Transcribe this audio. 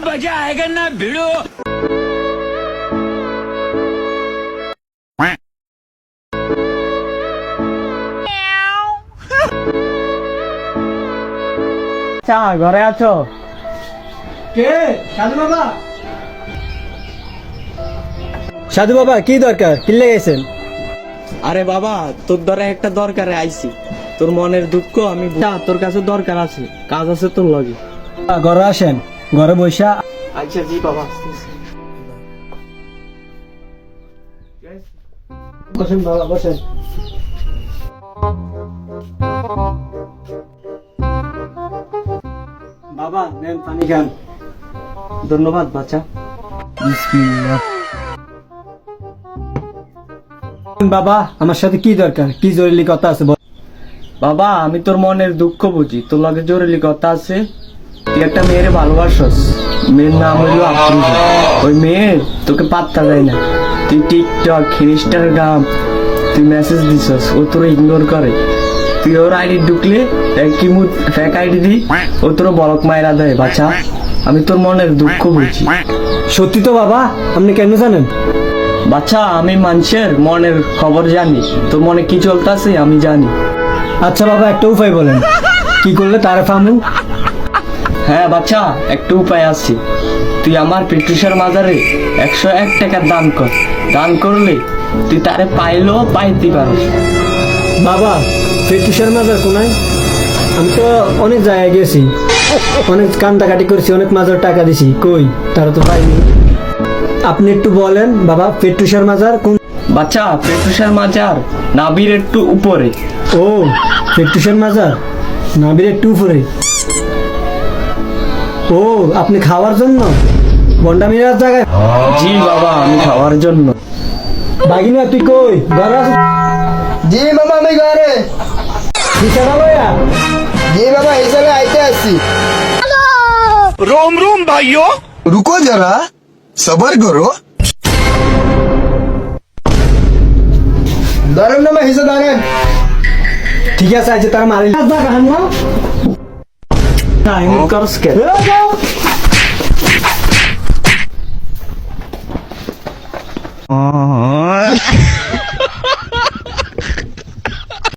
मजा आएगा ना भिड़ो। ঘরে আছো? কে? সাধু বাবা? সাধু বাবা কি দরকার, কি লেগেছেন? আরে বাবা, তোর দ্বারা একটা দরকারে আইছি। তোর মনের দুঃখ আমি তোর কাছে দরকার আছে, কাজ আছে তোর লগে। ঘরে আসেন, ঘরে বৈশা। আচ্ছা জি বাবা। বসেন বাবা, বসেন। বাবা নেন পানি খান। ধন্যবাদ বাচ্চা। বাবা আমার সাথে কি দরকার, কি জরুরি কথা আছে? বাবা আমি তোর মনের দুঃখ বুঝি, তোর লগে জরুরি কথা আছে। তুই একটা মেয়ের ভালোবাসস, মেয়ের নাম হইল আফরোজা। ওই মেয়ে তোকে পাত্তা দেয় না। তুই টিকটক, ইনস্টাগ্রাম তুই মেসেজ দিছস, ও তোর ইগনোর করে। তুই ওর আইডি ঢুকলে কি ফেক আইডি দি ও তোর বলক মায়েরা দেয়। বাচ্চা আমি তোর মনের দুঃখ বুঝি। সত্যি তো বাবা, আপনি কেন জানেন? বাচ্চা আমি মানুষের মনের খবর জানি, তোর মনে কি চলতেছে আমি জানি। আচ্ছা বাবা, একটা উপায় বলেন, কি করলে তারা ফামু? হ্যাঁ বাচ্চা, একটা উপায় আছে। তুই আমার পেট্রুষার মাজারে 101 টাকা দান কর। দান করলে তুই তারে পাইলেও পাইতে পারস। বাবা পেটুষের মাজার কোনায়? আমি তো অনেক জায়গায় গেছি, অনেক কান্দাকাটি করেছি, অনেক মাজার টাকা দিছি, কই তারা তো পাইনি। আপনি একটু বলেন বাবা, পেটুষের মাজার কোন? বাচ্চা পেট্রুষার মাজার নাবির একটু উপরে। ও পেটুষের মাজার নাবির একটু উপরে। ও আপনি খাওয়ার জন্য বন্ডামিরার জায়গায়? জি বাবা, আমি খাওয়ার জন্য। বাগিনা তুই কই? ঘরে আছিস? জি মামা আমি ঘরে। বিছানা লইয়া? জি বাবা হিসাবে আইতে আসছি। रोम रोम भाइयों। रुको जरा सबर करो। দাঁড়ান না হিসা দাঁড়ান। ঠিক আছে, আজ তার মারি টাইম করস কে? हाँ